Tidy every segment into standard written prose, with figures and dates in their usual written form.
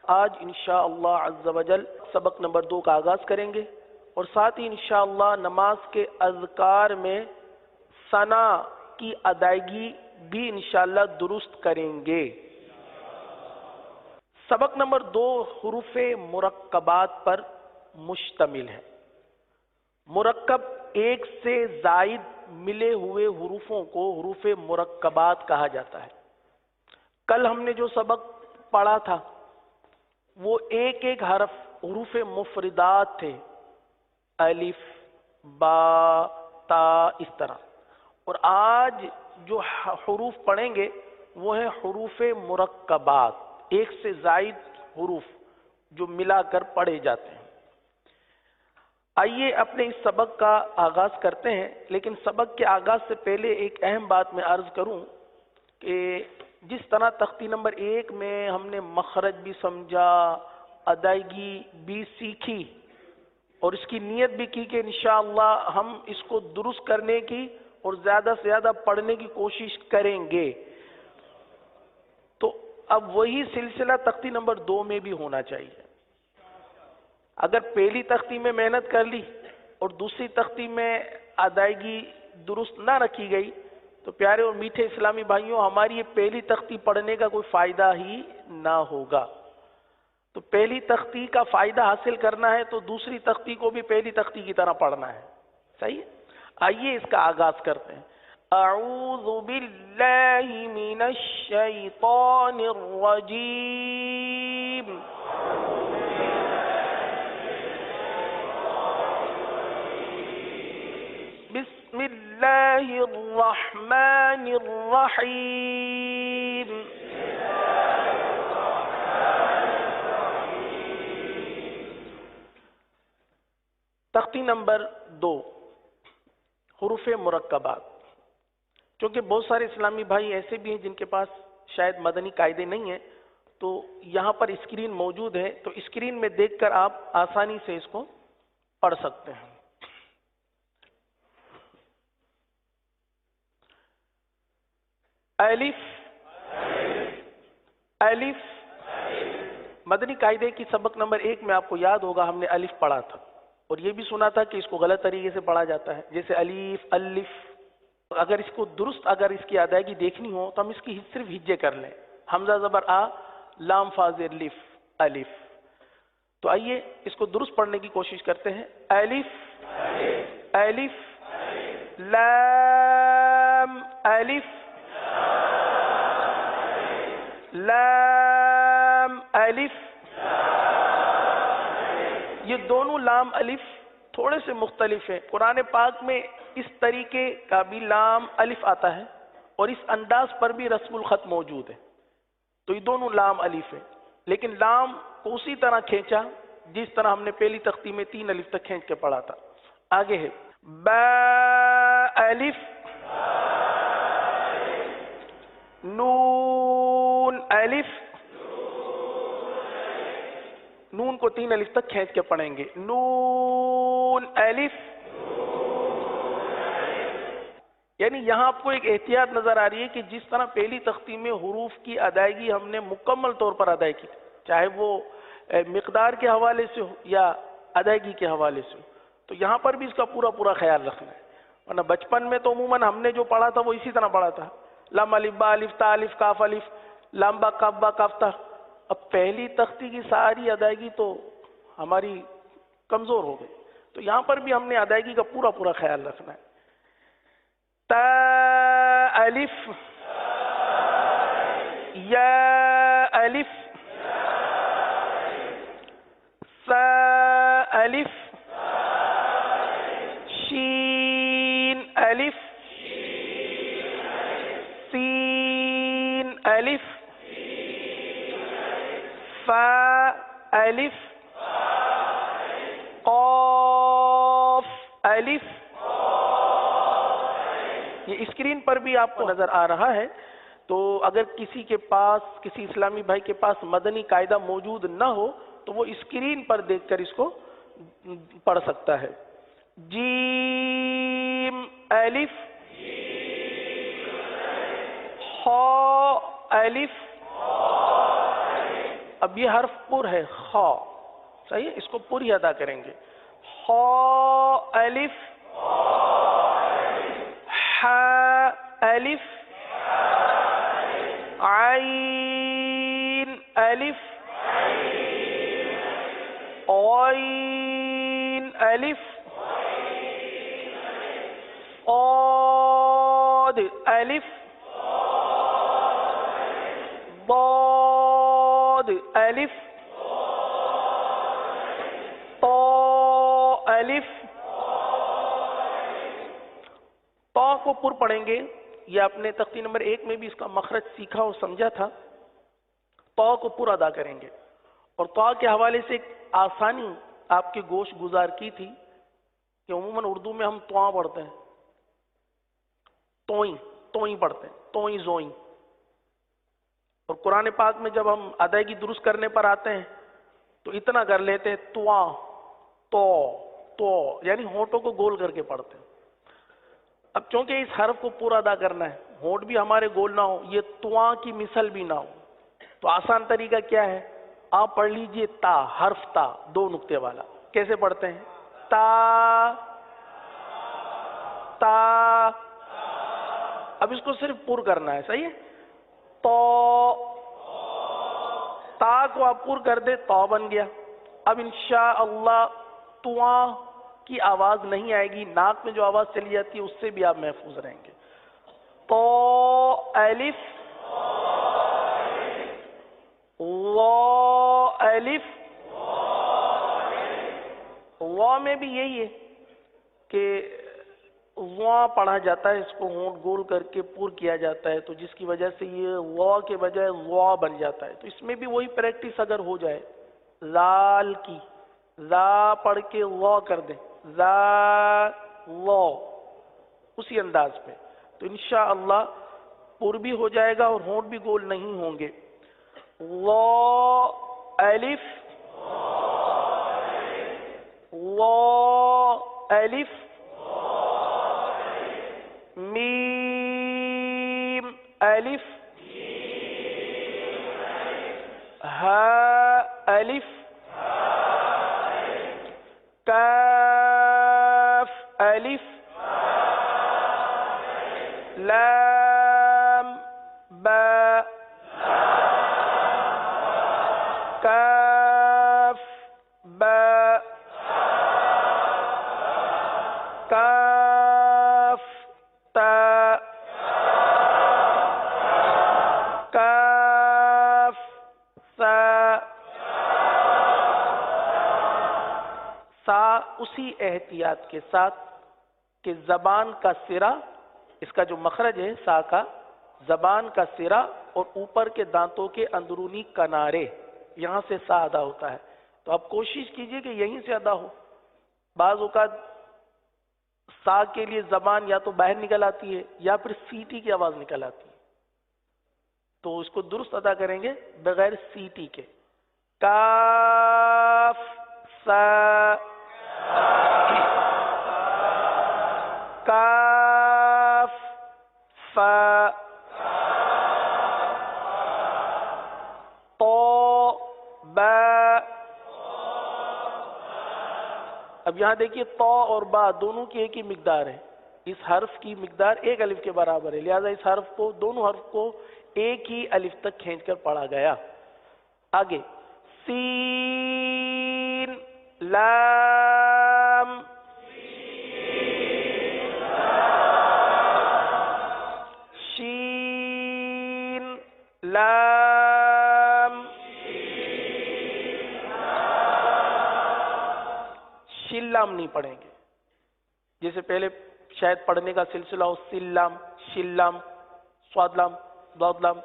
آج انشاءاللہ عز و جل سبق نمبر 2 کا آغاز کریں گے اور ساتھ ہی انشاءاللہ نماز کے اذکار میں ثنا کی ادائیگی بھی انشاءاللہ درست کریں گے۔ سبق نمبر 2 حروف مرکبات پر مشتمل ہے۔ مرکب ایک سے زائد ملے ہوئے حروفوں کو حروف مرکبات کہا جاتا ہے۔ کل ہم نے جو سبق پڑھا تھا وہ ایک ایک حرف حروف مفردات تھے، الف، با، تا، اس طرح، اور آج جو حروف پڑھیں گے وہ ہیں حروف مرکبات، ایک سے زائد حروف جو ملا کر پڑھے جاتے ہیں۔ آئیے اپنے اس سبق کا آغاز کرتے ہیں، لیکن سبق کے آغاز سے پہلے ایک اہم بات میں عرض کروں کہ جس طرح تختی نمبر 1 میں ہم نے مخرج بھی سمجھا، ادائیگی بھی سیکھی اور اس کی نیت بھی کی کہ انشاءاللہ ہم اس کو درست کرنے کی اور زیادہ سے زیادہ پڑھنے کی کوشش کریں گے، تو اب وہی سلسلہ تختی نمبر 2 میں بھی ہونا چاہیے۔ اگر پہلی تختی میں محنت کر لی اور دوسری تختی میں ادائیگی درست نہ رکھی گئی تو پیارے اور میٹھے اسلامی بھائیوں، ہماری یہ پہلی تختی پڑھنے کا کوئی فائدہ ہی نہ ہوگا۔ تو پہلی تختی کا فائدہ حاصل کرنا ہے تو دوسری تختی کو بھی پہلی تختی کی طرح پڑھنا ہے، صحیح؟ آئیے اس کا آغاز کرتے ہیں۔ اعوذ باللہ من الشیطان الرجیم۔ بسم اللہ الرحمن الرحیم۔ تختی نمبر 2 حروف مرکبات۔ چونکہ بہت سارے اسلامی بھائی ایسے بھی ہیں جن کے پاس شاید مدنی قاعدے نہیں ہیں، تو یہاں پر اسکرین موجود ہے، تو اسکرین میں دیکھ کر آپ آسانی سے اس کو پڑھ سکتے ہیں۔ الف، الف، مدنی قاعدے کی سبق نمبر 1 میں آپ کو یاد ہوگا ہم نے الف پڑھا تھا اور یہ بھی سنا تھا کہ اس کو غلط طریقے سے پڑھا جاتا ہے، جیسے الف، الف۔ اگر اس کو درست اگر اس کی ادائیگی دیکھنی ہو تو ہم اس کی صرف ہجے کر لیں، حمزہ زبر آ، لام فاضر لف، الف۔ تو آئیے اس کو درست پڑھنے کی کوشش کرتے ہیں۔ الف، الف، لام، الف، لام، الف۔ یہ دونوں لام الف تھوڑے سے مختلف ہیں۔ قرآن پاک میں اس طریقے کا بھی لام الف آتا ہے اور اس انداز پر بھی رسم الخط موجود ہے، تو یہ دونوں لام الف ہے، لیکن لام کو اسی طرح کھینچا جس طرح ہم نے پہلی تختی میں 3 الف تک کھینچ کے پڑھا تھا۔ آگے ہے با، الف، نون، الف، نون کو 3 الف تک کھینچ کے پڑھیں گے، نون، الف۔ یعنی یہاں آپ کو ایک احتیاط نظر آ رہی ہے کہ جس طرح پہلی تختی میں حروف کی ادائیگی ہم نے مکمل طور پر ادا کی، چاہے وہ مقدار کے حوالے سے ہو یا ادائیگی کے حوالے سے ہو، تو یہاں پر بھی اس کا پورا پورا خیال رکھنا ہے، ورنہ بچپن میں تو عموماً ہم نے جو پڑھا تھا وہ اسی طرح پڑھا تھا، لام الف با الف تا الف کاف الف، لام با کاف تا۔ اب پہلی تختی کی ساری ادائیگی تو ہماری کمزور ہو گئی، تو یہاں پر بھی ہم نے ادائیگی کا پورا پورا خیال رکھنا ہے۔ تا، الف، یا، الف، سا، الف، شین، الف، سین، الف، فا، الف، قاف، الف۔ یہ اسکرین پر بھی آپ کو نظر آ رہا ہے، تو اگر کسی کے پاس، کسی اسلامی بھائی کے پاس مدنی قاعدہ موجود نہ ہو تو وہ اسکرین پر دیکھ کر اس کو پڑھ سکتا ہے۔ جیم، الف، خا، الف، اب یہ حرف پر ہے، خا، صحیح ہے، اس کو پر ہی ادا کریں گے. خا الف، ح الف، عین الف، غین الف، صاد الف، ضاد الف، طا الف. طا کو پر پڑھیں گے، یہ آپ نے تختی نمبر 1 میں بھی اس کا مخرج سیکھا اور سمجھا تھا. طا کو پر ادا کریں گے. اور طا کے حوالے سے ایک آسانی آپ کے گوش گزار کی تھی کہ عموماً اردو میں ہم طا پڑھتے ہیں، توئیں توئیں پڑھتے ہیں، توئیں زوئیں. اور قرآن پاک میں جب ہم ادائیگی درست کرنے پر آتے ہیں تو اتنا کر لیتے ہیں، تواں تو تو، یعنی ہونٹوں کو گول کر کے پڑھتے ہیں. اب چونکہ اس حرف کو پورا ادا کرنا ہے، ہونٹ بھی ہمارے گول نہ ہو، یہ تواں کی مثل بھی نہ ہو، تو آسان طریقہ کیا ہے؟ آپ پڑھ لیجئے تا، حرف تا 2 نقطے والا. کیسے پڑھتے ہیں؟ تا تا. اب اس کو صرف پر کرنا ہے، صحیح ہے. تو تا کو آپ پر کر دے، تو بن گیا. اب انشاءاللہ تواں کی آواز نہیں آئے گی، ناک میں جو آواز چلی جاتی ہے اس سے بھی آپ محفوظ رہیں گے. تو الف، وا الف. وا میں بھی یہی ہے کہ وا پڑھا جاتا ہے، اس کو ہونٹ گول کر کے پر کیا جاتا ہے، تو جس کی وجہ سے یہ وا کے بجائے وا بن جاتا ہے. تو اس میں بھی وہی پریکٹس اگر ہو جائے، زال کی زا پڑھ کے وا کر دیں، زا وا، اسی انداز پہ، تو انشاءاللہ پر بھی ہو جائے گا اور ہونٹ بھی گول نہیں ہوں گے. وا الف، وا الف، میم الف، ہا الف، کاف الف، لام با، کاف با، کاف تا، کاف سا. سا اسی احتیاط کے ساتھ کہ زبان کا سرا، اس کا جو مخرج ہے سا کا، زبان کا سرا اور اوپر کے دانتوں کے اندرونی کنارے، یہاں سے سا ادا ہوتا ہے. تو آپ کوشش کیجئے کہ یہیں سے ادا ہو. بعض اوقات سا کے لیے زبان یا تو باہر نکل آتی ہے یا پھر سیٹی کی آواز نکل آتی ہے، تو اس کو درست ادا کریں گے بغیر سیٹی کے. کاف سا، کاف فا، تو با. اب یہاں دیکھیے تو اور با دونوں کی ایک ہی مقدار ہے، اس حرف کی مقدار 1 الف کے برابر ہے، لہذا اس حرف کو، دونوں حرف کو ایک ہی الف تک کھینچ کر پڑھا گیا. آگے سین لام، شین لام، شلام نہیں پڑھیں گے، جیسے پہلے شاید پڑھنے کا سلسلہ ہو، سلام، شلام، سوادلام، دودلام،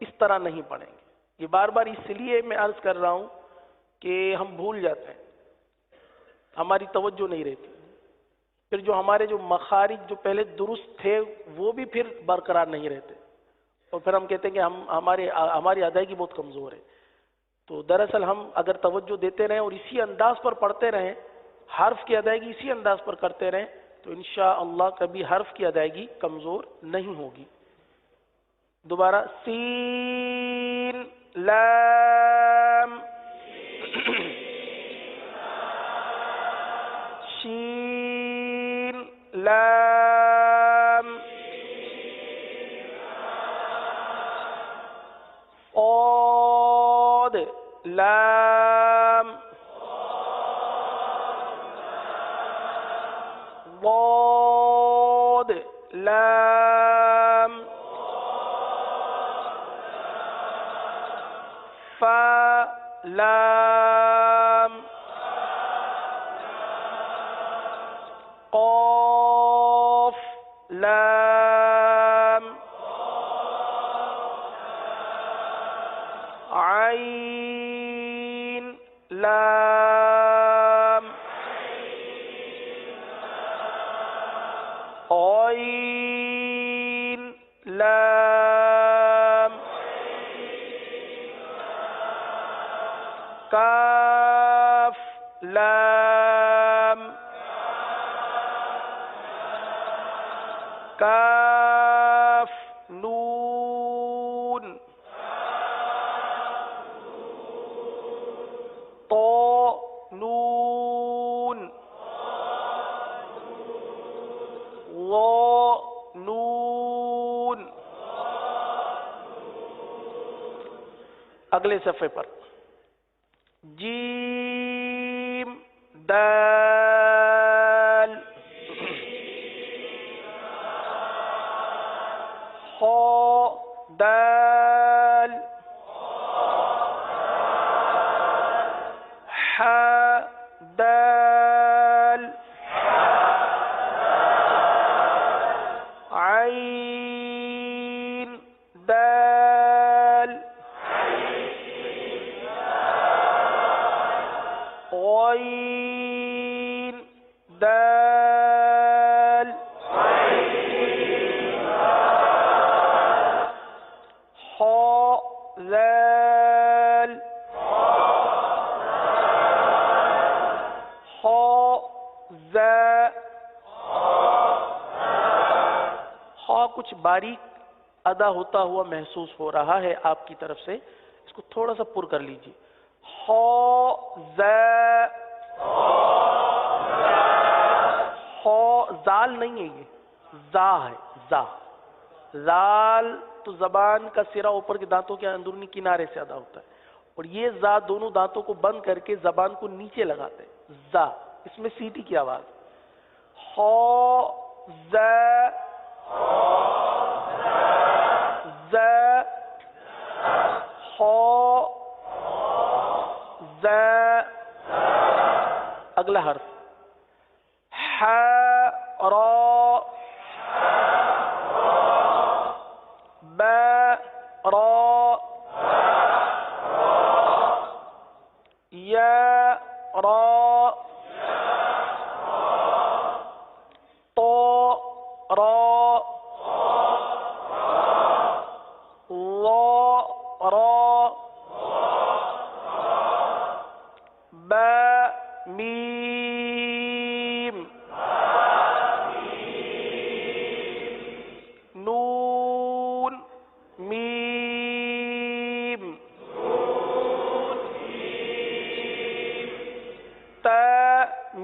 اس طرح نہیں پڑھیں گے. یہ بار بار اس لیے میں عرض کر رہا ہوں کہ ہم بھول جاتے ہیں، ہماری توجہ نہیں رہتی، پھر جو ہمارے جو مخارج جو پہلے درست تھے وہ بھی پھر برقرار نہیں رہتے، اور پھر ہم کہتے ہیں کہ ہماری ادائیگی بہت کمزور ہے. تو دراصل ہم اگر توجہ دیتے رہیں اور اسی انداز پر پڑھتے رہیں، حرف کی ادائیگی اسی انداز پر کرتے رہیں، تو انشاءاللہ کبھی حرف کی ادائیگی کمزور نہیں ہوگی. دوبارہ سین لام شین لام صاد لام ضاد لام فا لام قاف لام عين لام غين لام كاف لام كاف نون طا نون ظا نون. اگلے صفحے پر جیم دال خا دال ح دال عين دال غين دال حاء ذال حاء ذا. حاء کچھ باریک ادا ہوتا ہوا محسوس ہو رہا ہے آپ کی طرف سے، اس کو تھوڑا سا پر کر لیجیے. حاء ذا حاء زال نہیں ہے، یہ زا ہے. زا زال تو زبان کا سرا اوپر کے دانتوں کے اندرونی کنارے سے ادا ہوتا ہے، اور یہ زا دونوں دانتوں کو بند کر کے زبان کو نیچے لگاتے ہیں. زا اس میں سیٹی کی آواز. حاء ذا ذا حاء ذا. اگلا حرف ح را با را یا را طا را ظا را با میم نون میم تا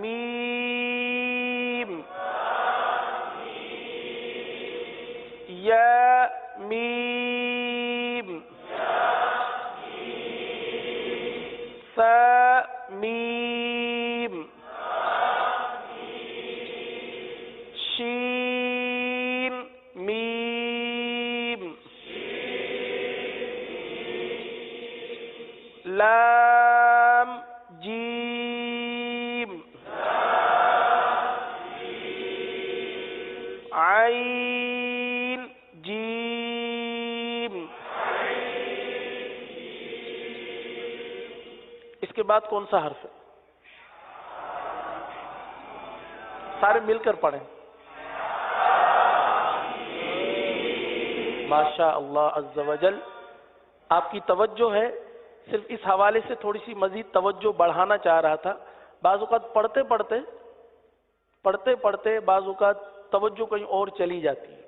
میم یا میم ثا میم شین میم لام جیم عین جیم. اس کے بعد کون سا حرف ہے؟ سارے مل کر پڑھیں. ماشاء اللہ عز و جل. آپ کی توجہ ہے، صرف اس حوالے سے تھوڑی سی مزید توجہ بڑھانا چاہ رہا تھا. بعض اوقات پڑھتے پڑھتے بعض اوقات توجہ کہیں اور چلی جاتی ہے.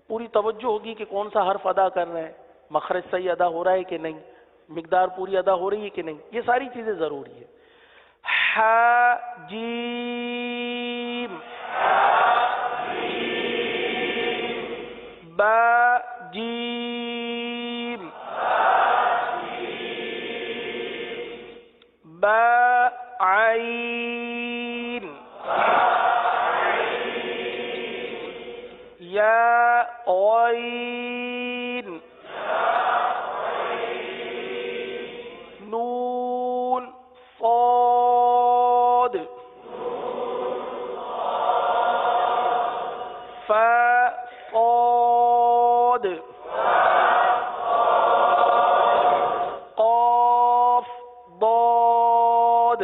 پوری توجہ ہوگی کہ کون سا حرف ادا کر رہے ہیں، مخرج صحیح ادا ہو رہا ہے کہ نہیں، مقدار پوری ادا ہو رہی ہے کہ نہیں؟ یہ ساری چیزیں ضروری ہے. ح جیم با جیم با عین یا عین نون صاد فا صاد قاف ضاد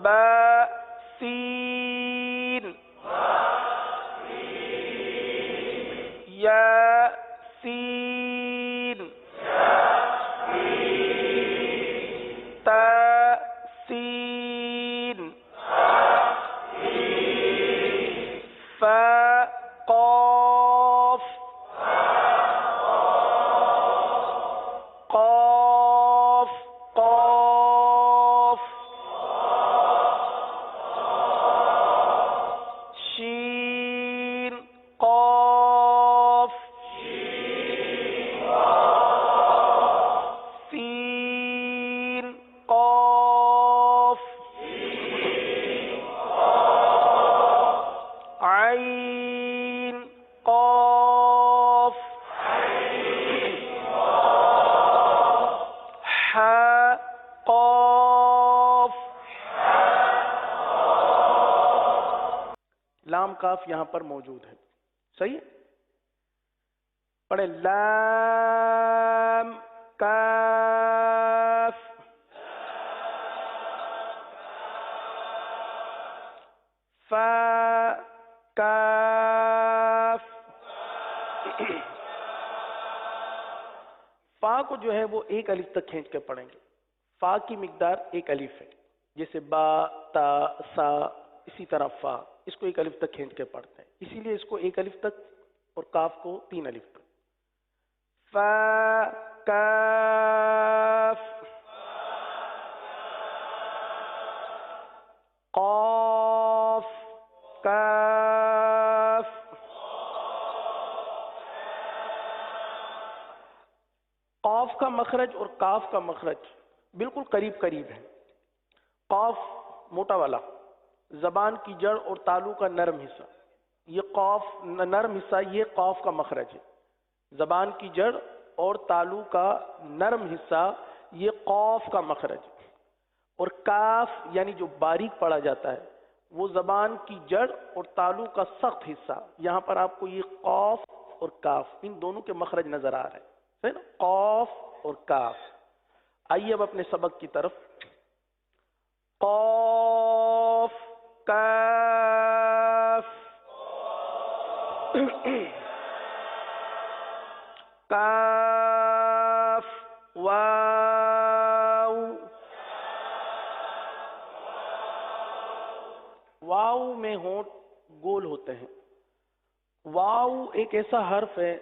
با سین یا سین تا سین فا قاف قاف قاف شین قاف سین قاف عین قاف ح قاف. لام کاف یہاں پر موجود ہے. صحیح ہے؟ پڑھے لام کاف فا کاف. فا کو جو ہے وہ ایک الف تک کھینچ کے پڑھیں گے. فا کی مقدار ایک الف ہے، جیسے با تا سا، اسی طرح فا اس کو ایک الف تک کھینچ کے پڑھتے ہیں، اسی لیے اس کو ایک الف تک اور کاف کو 3 الف تک. فا کاف قاف کاف قاف کا مخرج اور کاف کا مخرج بالکل قریب قریب ہے. قاف موٹا والا زبان کی جڑ اور تالو کا نرم حصہ، یہ قاف نرم حصہ، یہ قاف کا مخرج ہے. زبان کی جڑ اور تالو کا نرم حصہ یہ قاف کا مخرج ہے. اور کاف یعنی جو باریک پڑھا جاتا ہے وہ زبان کی جڑ اور تالو کا سخت حصہ. یہاں پر آپ کو یہ قاف اور کاف ان دونوں کے مخرج نظر آ رہے ہیں. صحیح نا؟ قاف اور کاف. آئیے اب اپنے سبق کی طرف. قاف کاف کاف واو. واو میں ہونٹ گول ہوتے ہیں. واو ایک ایسا حرف ہے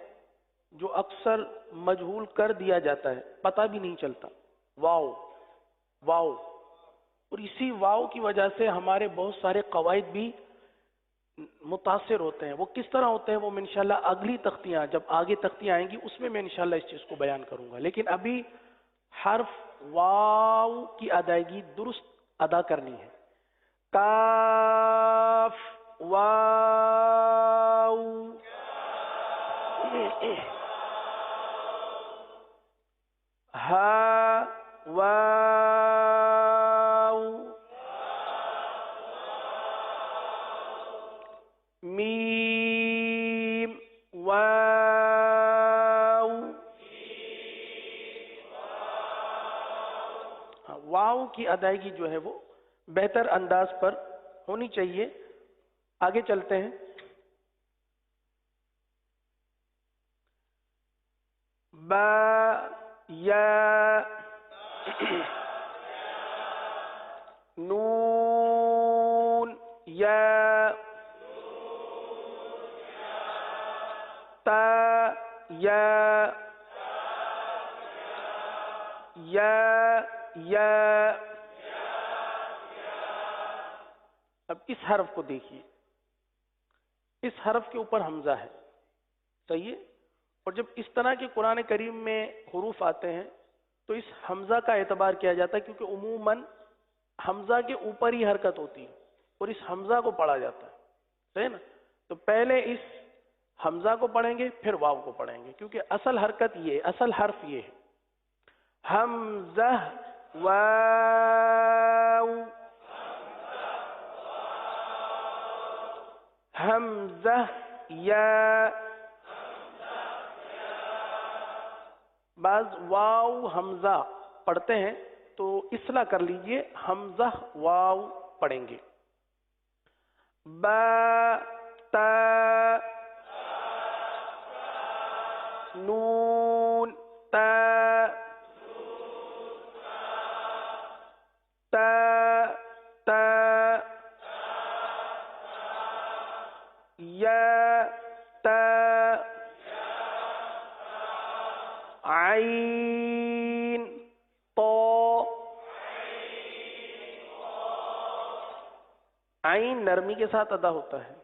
جو اکثر مجہول کر دیا جاتا ہے، پتہ بھی نہیں چلتا. واو واو. اور اسی واو کی وجہ سے ہمارے بہت سارے قواعد بھی متاثر ہوتے ہیں. وہ کس طرح ہوتے ہیں وہ میں انشاءاللہ اگلی تختیاں، جب آگے تختیاں آئیں گی اس میں انشاءاللہ اس چیز کو بیان کروں گا. لیکن ابھی حرف واو کی ادائیگی درست ادا کرنی ہے. کاف واو ہا واو میم واو. واو کی ادائیگی جو ہے وہ بہتر انداز پر ہونی چاہیے. آگے چلتے ہیں. با یا نون یا تا یا یا یا. اب اس حرف کو دیکھیے، اس حرف کے اوپر حمزہ ہے، صحیح ہے؟ اور جب اس طرح کے قرآن کریم میں حروف آتے ہیں تو اس حمزہ کا اعتبار کیا جاتا ہے، کیونکہ عموماً حمزہ کے اوپر ہی حرکت ہوتی ہے اور اس حمزہ کو پڑھا جاتا ہے، صحیح ہے نا؟ تو پہلے اس حمزہ کو پڑھیں گے پھر واو کو پڑھیں گے، کیونکہ اصل حرکت یہ ہے، اصل حرف یہ ہے. حمزہ واو، حمزہ یا. بعض واو حمزہ پڑھتے ہیں تو اصلاح کر لیجئے، حمزہ واو پڑھیں گے. با تا نون تا تا تا یا تا عین طا. عین نرمی کے ساتھ ادا ہوتا ہے،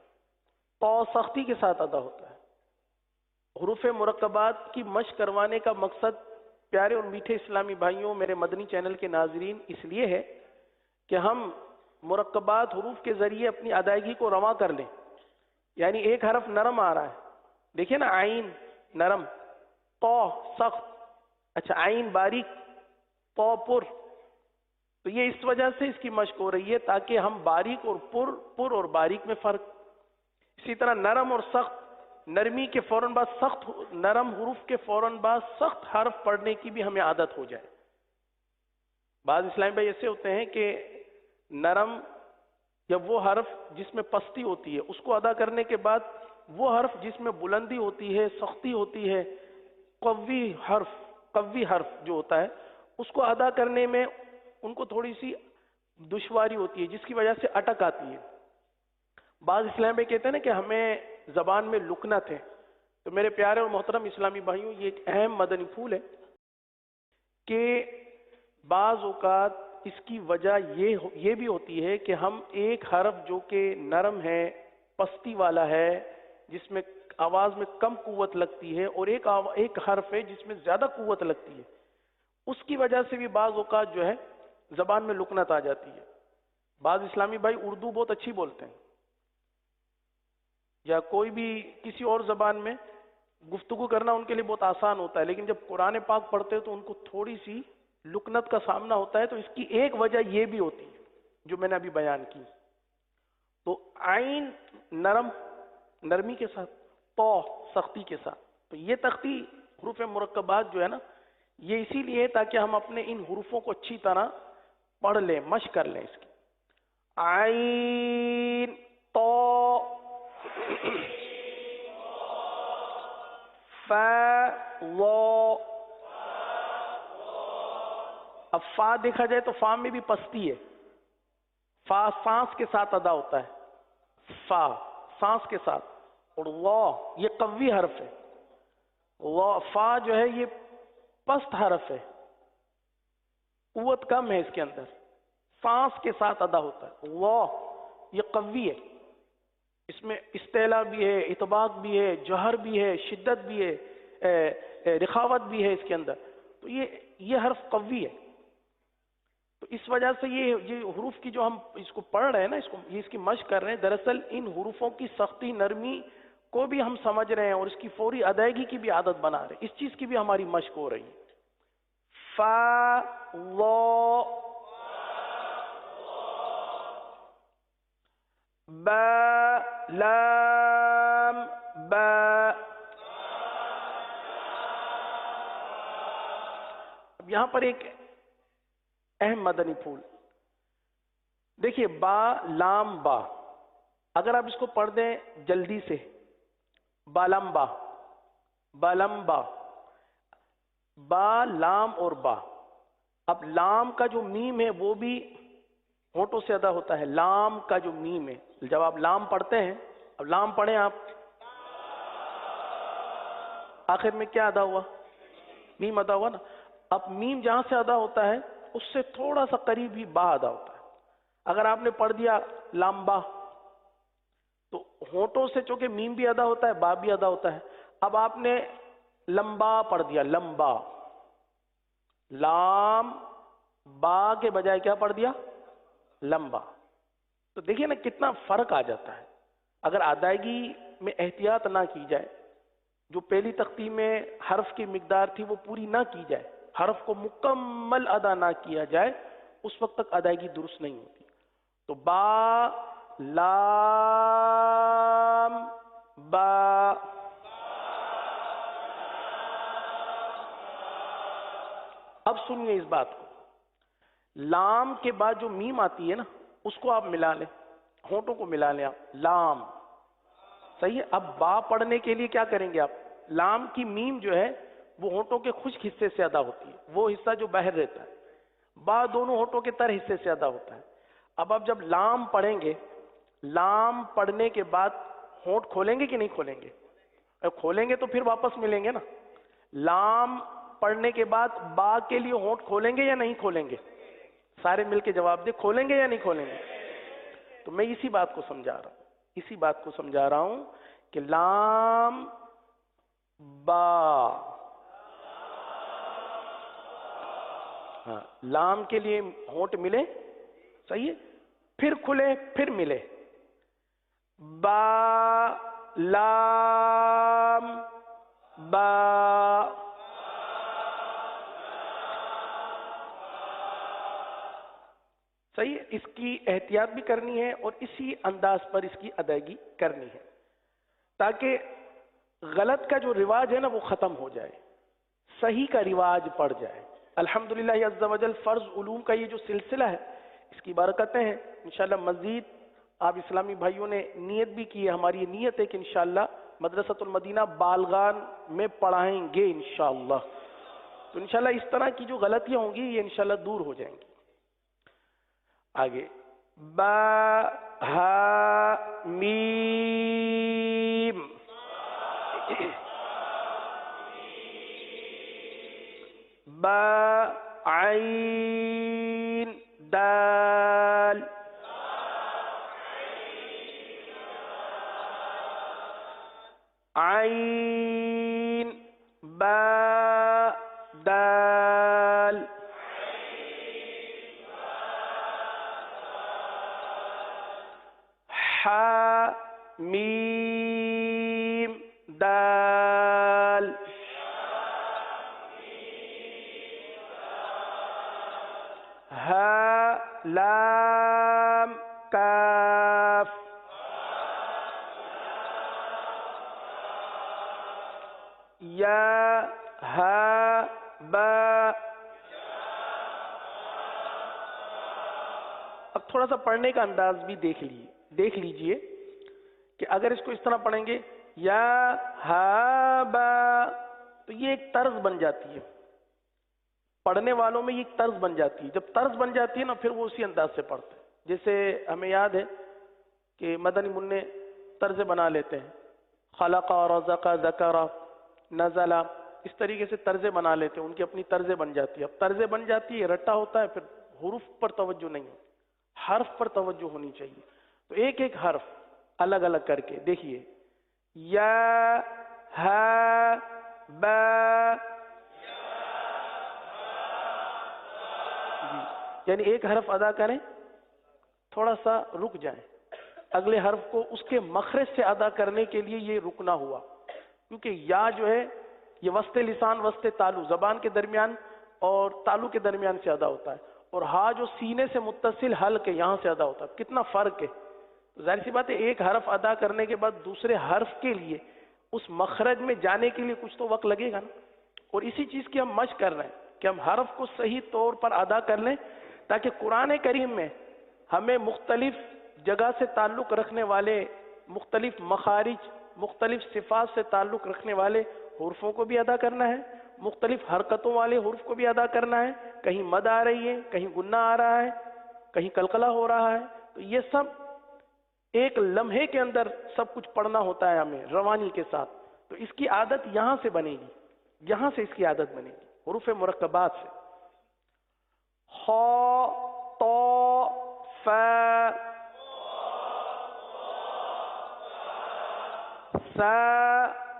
طا سختی کے ساتھ ادا ہوتا ہے. حروف مرکبات کی مشق کروانے کا مقصد پیارے اور میٹھے اسلامی بھائیوں، میرے مدنی چینل کے ناظرین، اس لیے ہے کہ ہم مرکبات حروف کے ذریعے اپنی ادائیگی کو رواں کر لیں. یعنی ایک حرف نرم آ رہا ہے، دیکھیں نا، عین نرم، طا سخت، اچھا عین باریک، طا پر. تو یہ اس وجہ سے اس کی مشق ہو رہی ہے تاکہ ہم باریک اور پر اور باریک میں فرق. اسی طرح نرم اور سخت، نرمی کے فوراً بعد سخت، نرم حروف کے فوراً بعد سخت حرف پڑھنے کی بھی ہمیں عادت ہو جائے. بعض اسلامی بھائی ایسے ہوتے ہیں کہ نرم یا وہ حرف جس میں پستی ہوتی ہے اس کو ادا کرنے کے بعد وہ حرف جس میں بلندی ہوتی ہے، سختی ہوتی ہے، قوی حرف جو ہوتا ہے، اس کو ادا کرنے میں ان کو تھوڑی سی دشواری ہوتی ہے، جس کی وجہ سے اٹک آتی ہے. بعض اسلام میں کہتے ہیں نا کہ ہمیں زبان میں لکنت ہے. تو میرے پیارے اور محترم اسلامی بھائیوں، یہ ایک اہم مدنی پھول ہے کہ بعض اوقات اس کی وجہ یہ بھی ہوتی ہے کہ ہم ایک حرف جو کہ نرم ہے، پستی والا ہے، جس میں آواز میں کم قوت لگتی ہے، اور ایک حرف ہے جس میں زیادہ قوت لگتی ہے، اس کی وجہ سے بھی بعض اوقات جو ہے زبان میں لکنت آ جاتی ہے. بعض اسلامی بھائی اردو بہت اچھی بولتے ہیں یا کوئی بھی کسی اور زبان میں گفتگو کرنا ان کے لیے بہت آسان ہوتا ہے، لیکن جب قرآن پاک پڑھتے ہیں تو ان کو تھوڑی سی لکنت کا سامنا ہوتا ہے. تو اس کی ایک وجہ یہ بھی ہوتی ہے جو میں نے ابھی بیان کی. تو عین نرمی کے ساتھ، طا سختی کے ساتھ. تو یہ تختی حروف مرکبات جو ہے نا، یہ اسی لیے تاکہ ہم اپنے ان حروفوں کو اچھی طرح پڑھ لیں، مشق کر لیں اس کی. عین طا فا وا. اب فا دیکھا جائے تو فا میں بھی پستی ہے، فا سانس کے ساتھ ادا ہوتا ہے، فا سانس کے ساتھ. اور وا یہ قوی حرف ہے، فا جو ہے یہ پست حرف ہے، قوت کم ہے اس کے اندر، سانس کے ساتھ ادا ہوتا ہے. وا یہ قوی ہے، اس میں استعلا بھی ہے، اطباق بھی ہے، جہر بھی ہے، شدت بھی ہے، رخاوت بھی ہے اس کے اندر. تو یہ حرف قوی ہے. تو اس وجہ سے یہ حروف کی جو ہم اس کو پڑھ رہے ہیں نا، اس کی مشق کر رہے ہیں، دراصل ان حروفوں کی سختی نرمی کو بھی ہم سمجھ رہے ہیں اور اس کی فوری ادائیگی کی بھی عادت بنا رہے ہیں. اس چیز کی بھی ہماری مشق ہو رہی ہے. فا وا با لام با. اب یہاں پر ایک اہم مدنی پھول دیکھیے، با لام با. اگر آپ اس کو پڑھ دیں جلدی سے، بالمبا بالمبا، با لام اور با. اب لام کا جو میم ہے وہ بھی ہونٹوں سے ادا ہوتا ہے. لام کا جو میم ہے، جب آپ لام پڑھتے ہیں، اب لام پڑھیں آپ، آخر میں کیا ادا ہوا؟ میم ادا ہوا نا. اب میم جہاں سے ادا ہوتا ہے اس سے تھوڑا سا قریب ہی با ادا ہوتا ہے. اگر آپ نے پڑھ دیا لامبا تو ہونٹوں سے چونکہ میم بھی ادا ہوتا ہے با بھی ادا ہوتا ہے. اب آپ نے لمبا پڑھ دیا، لمبا، لام با کے بجائے کیا پڑھ دیا؟ لمبا. تو دیکھیے نا کتنا فرق آ جاتا ہے. اگر ادائیگی میں احتیاط نہ کی جائے، جو پہلی تختی میں حرف کی مقدار تھی وہ پوری نہ کی جائے، حرف کو مکمل ادا نہ کیا جائے، اس وقت تک ادائیگی درست نہیں ہوتی. تو با، لام، با. اب سنیے اس بات کو، لام کے بعد جو میم آتی ہے نا اس کو آپ ملا لیں، ہونٹوں کو ملا لیں آپ، لام. صحیح ہے. اب با پڑھنے کے لیے کیا کریں گے آپ؟ لام کی میم جو ہے وہ ہونٹوں کے خشک حصے سے ادا ہوتی ہے، وہ حصہ جو باہر رہتا ہے. با دونوں ہونٹوں کے تر حصے سے ادا ہوتا ہے. اب آپ جب لام پڑھیں گے، لام پڑھنے کے بعد ہونٹ کھولیں گے کہ نہیں کھولیں گے؟ کھولیں گے تو پھر واپس ملیں گے نا. لام پڑھنے کے بعد با کے لیے ہونٹ کھولیں گے یا نہیں کھولیں گے؟ سارے مل کے جواب دے، کھولیں گے یا نہیں کھولیں گے؟ تو میں اسی بات کو سمجھا رہا ہوں، کہ لام با. ہاں، لام کے لیے ہونٹ ملے، صحیح ہے، پھر کھلے، پھر ملے. با، لام، با. صحیح ہے. اس کی احتیاط بھی کرنی ہے اور اسی انداز پر اس کی ادائیگی کرنی ہے تاکہ غلط کا جو رواج ہے نا وہ ختم ہو جائے، صحیح کا رواج پڑ جائے. الحمدللہ عز و جل فرض علوم کا یہ جو سلسلہ ہے اس کی برکتیں ہیں. انشاءاللہ مزید آپ اسلامی بھائیوں نے نیت بھی کی ہے، ہماری یہ نیت ہے کہ انشاءاللہ مدرسۃ المدینہ بالغان میں پڑھائیں گے انشاءاللہ. تو انشاءاللہ اس طرح کی جو غلطیاں ہوں گی یہ انشاءاللہ دور ہو جائیں گی. آگے با، ہا، میم. با، عین، دال. عین، با، دال. حا، میم، دال. ہا، لام، کاف. یا، ہا، با. اب تھوڑا سا پڑھنے کا انداز بھی دیکھ لیجئے کہ اگر اس کو اس طرح پڑھیں گے یا ہا با تو یہ ایک طرز بن جاتی ہے، پڑھنے والوں میں یہ ایک طرز بن جاتی ہے. جب طرز بن جاتی ہے نا پھر وہ اسی انداز سے پڑھتے ہیں. جیسے ہمیں یاد ہے کہ مدنی منع طرز بنا لیتے ہیں، خلق، رزق، ذکر، نزل، اس طریقے سے طرزیں بنا لیتے ہیں، ان کی اپنی طرزیں بن جاتی ہے. اب طرزیں بن جاتی ہے، رٹا ہوتا ہے، پھر حروف پر توجہ نہیں ہوتی، حرف پر توجہ ہونی چاہیے. تو ایک ایک حرف الگ الگ کر کے دیکھیے، یا، ہا، با. یعنی ایک حرف ادا کریں، تھوڑا سا رک جائیں، اگلے حرف کو اس کے مخرج سے ادا کرنے کے لیے یہ رکنا ہوا، کیونکہ یا جو ہے یہ وسط لسان، وسط تالو، زبان کے درمیان اور تالو کے درمیان سے ادا ہوتا ہے، اور ہا جو سینے سے متصل حلق ہے یہاں سے ادا ہوتا ہے. کتنا فرق ہے. ظاہر سی بات ہے ایک حرف ادا کرنے کے بعد دوسرے حرف کے لیے اس مخرج میں جانے کے لیے کچھ تو وقت لگے گا نا. اور اسی چیز کی ہم مشق کر رہے ہیں کہ ہم حرف کو صحیح طور پر ادا کر لیں تاکہ قرآن کریم میں ہمیں مختلف جگہ سے تعلق رکھنے والے، مختلف مخارج، مختلف صفات سے تعلق رکھنے والے حروفوں کو بھی ادا کرنا ہے، مختلف حرکتوں والے حروف کو بھی ادا کرنا ہے. کہیں مد آ رہی ہے، کہیں گنہ آ رہا ہے، کہیں قلقلہ ہو رہا ہے، تو یہ سب ایک لمحے کے اندر سب کچھ پڑھنا ہوتا ہے ہمیں روانی کے ساتھ. تو اس کی عادت یہاں سے بنے گی، یہاں سے اس کی عادت بنے گی حروف مرکبات سے. خا، طا، فا، سا،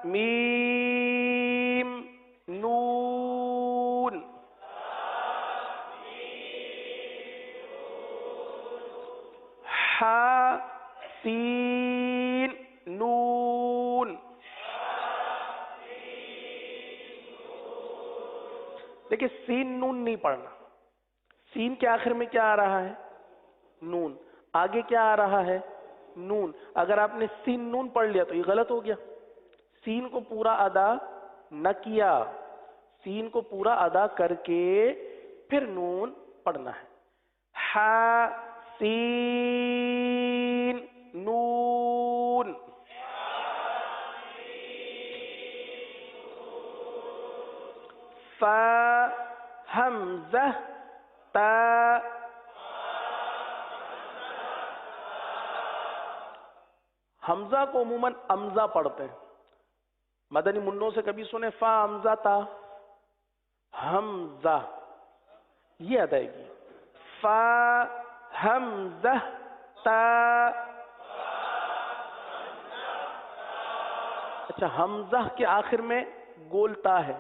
میم، نون، حا، سین، نون. دیکھیں سین نون نہیں پڑھنا. سین کے آخر میں کیا آ رہا ہے؟ نون. آگے کیا آ رہا ہے؟ نون. اگر آپ نے سین نون پڑھ لیا تو یہ غلط ہو گیا. سین کو پورا ادا نہ کیا، سین کو پورا ادا کر کے پھر نون پڑھنا ہے. حا، سین، نون. فا، حمزہ، تا. حمزہ کو عموماً امزہ پڑھتے ہیں. مدنی منوں سے کبھی سنے فا حمزہ تا؟ حمزہ یہ ادائیگی. فا، حمزہ، تا. اچھا، حمزہ کے آخر میں گول تا ہے.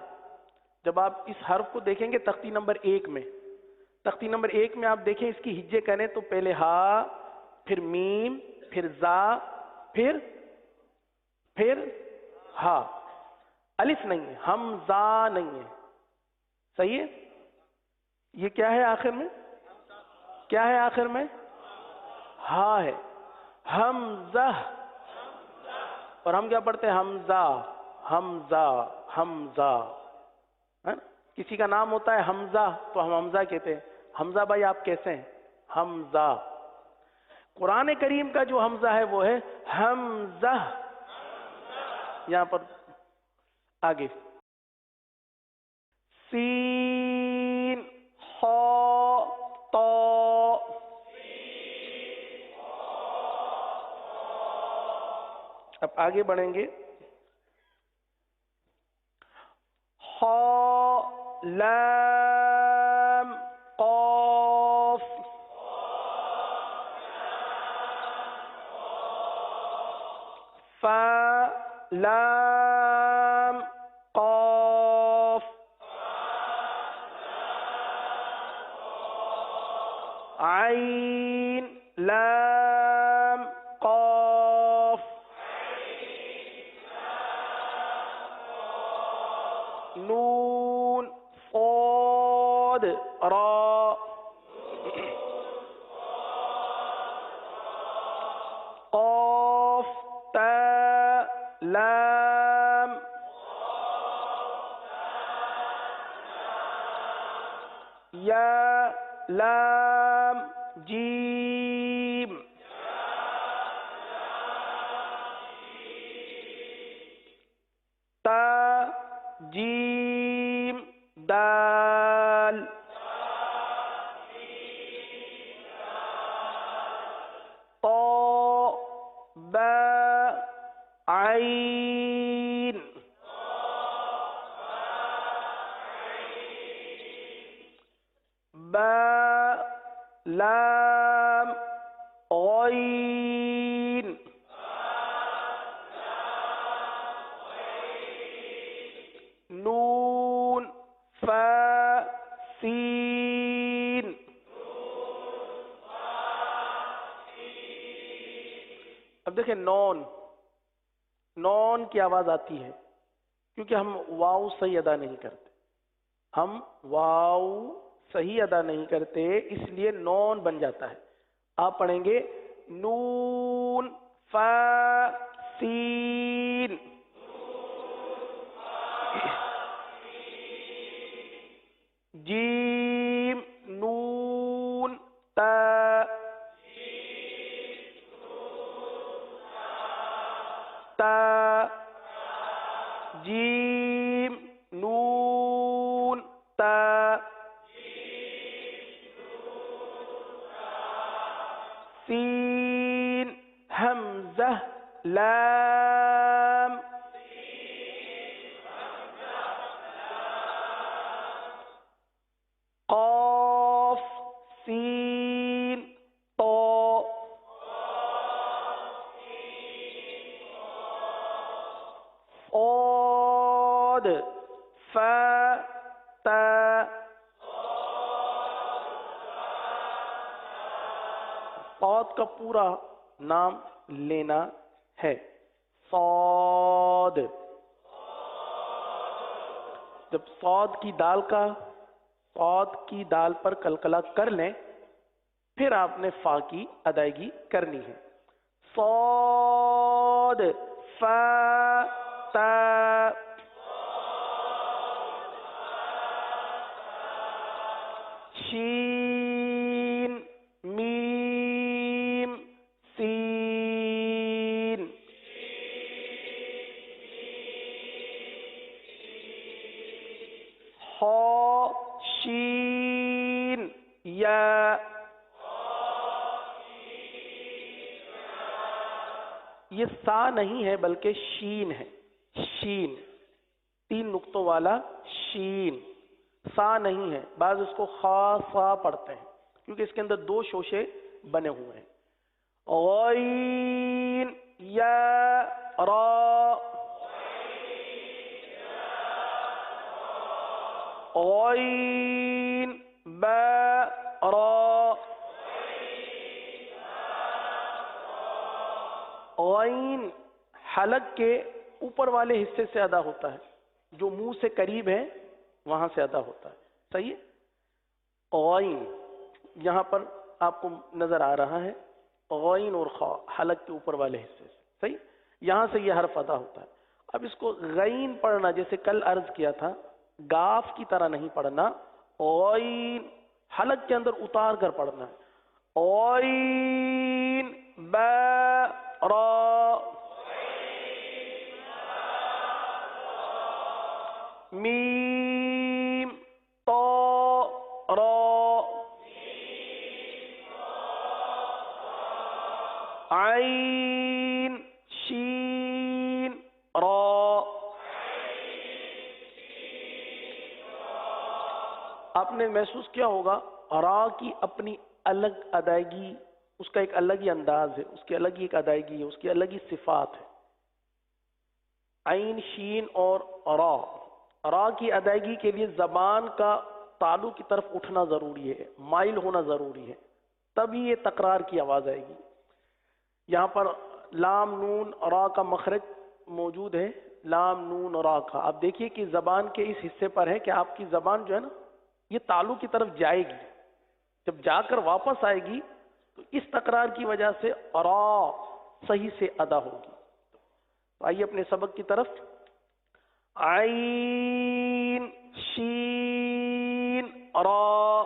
جب آپ اس حرف کو دیکھیں گے تختی نمبر 1 میں، تختی نمبر 1 میں آپ دیکھیں اس کی ہجے کریں تو پہلے ہا، پھر میم، پھر زا، پھر ہا. الف نہیں ہے، حمزہ نہیں ہے. صحیح ہے؟ یہ کیا ہے آخر میں؟ کیا ہے آخر میں؟ ہا ہے. حمزہ. اور ہم کیا پڑھتے ہیں؟ حمزہ، حمزہ، حمزہ. کسی کا نام ہوتا ہے حمزہ تو ہم حمزہ کہتے ہیں. حمزہ بھائی آپ کیسے ہیں؟ حمزہ. قرآن کریم کا جو حمزہ ہے وہ ہے حمزہ. یہاں پر آگے سین، خا، طا. اب آگے بڑھیں گے. خا، لام، قاف. فا، لام، قاف. عین، لام، قاف. نون، صاد، را. قاف، تا، لام. یا، لام، جیم. تا، جیم، دال. طا، با، عین. با، لام، غین. نون، فا، سین. اب دیکھیں نون، نون کی آواز آتی ہے کیونکہ ہم واو صحیح ادا نہیں کرتے. ہم واو صحیح ادا نہیں کرتے اس لیے نون بن جاتا ہے. آپ پڑھیں گے نون، فا، سین. جیم، نون، تا. تا، جیم، نون، تا. سین، حمزہ، لام. تا. صاد کا پورا نام لینا ہے. صاد. جب صاد کی دال پر قلقلہ کر لیں پھر آپ نے فا کی ادائیگی کرنی ہے. صاد فا تا. شین میم سین. ہا شین یا. یہ سا نہیں ہے بلکہ شین ہے. شین 3 نقطوں والا شین. سا نہیں ہے. بعض اس کو خا سا پڑھتے ہیں کیونکہ اس کے اندر 2 شوشے بنے ہوئے ہیں. غین یا را. غین با را. غین حلق کے اوپر والے حصے سے ادا ہوتا ہے. جو منہ سے قریب ہے وہاں سے ادا ہوتا ہے. صحیح ہے. غین یہاں پر آپ کو نظر آ رہا ہے. غین اور خا حلق کے اوپر والے حصے سے. صحیح. یہاں سے یہ حرف ادا ہوتا ہے. اب اس کو غین پڑھنا جیسے کل عرض کیا تھا گاف کی طرح نہیں پڑھنا. غین حلق کے اندر اتار کر پڑھنا ہے. غین با را. میم تا را. عین شین را. آپ نے محسوس کیا ہوگا را کی اپنی الگ ادائیگی، اس کا ایک الگ ہی انداز ہے، اس کی الگ ہی ایک ادائیگی ہے، اس کی الگ ہی صفات ہے. عین شین اور را. را کی ادائیگی کے لیے زبان کا تالو کی طرف اٹھنا ضروری ہے، مائل ہونا ضروری ہے، تبھی یہ تکرار کی آواز آئے گی. یہاں پر لام نون را کا مخرج موجود ہے. لام نون را کا آپ دیکھیے کہ زبان کے اس حصے پر ہے کہ آپ کی زبان جو ہے نا یہ تالو کی طرف جائے گی. جب جا کر واپس آئے گی تو اس تکرار کی وجہ سے را صحیح سے ادا ہوگی. تو آئیے اپنے سبق کی طرف. عین شین را.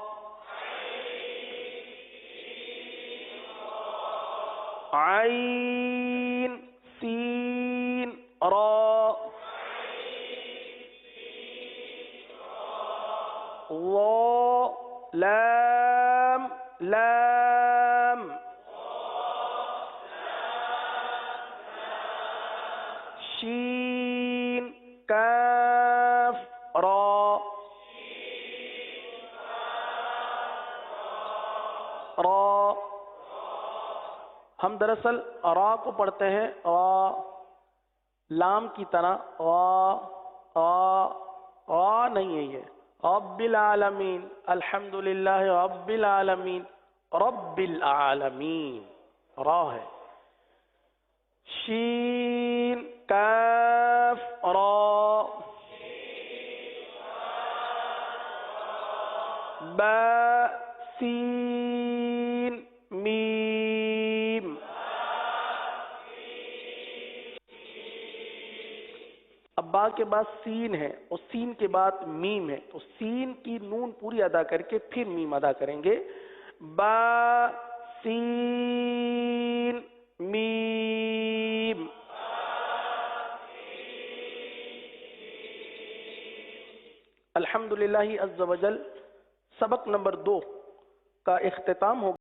عین سین را. وا لام لام. شین کاف را. را. ہم دراصل را کو پڑھتے ہیں را لام کی طرح. را نہیں ہے یہ. رب العالمین الحمدللہ رب العالمین. رب العالمین را ہے. شین کاف را. با سین میم. اب با کے بعد سین ہے اور سین کے بعد میم ہے تو سین کی نون پوری ادا کر کے پھر میم ادا کریں گے. با سین میم. الحمدللہ عز و جل سبق نمبر 2 کا اختتام ہو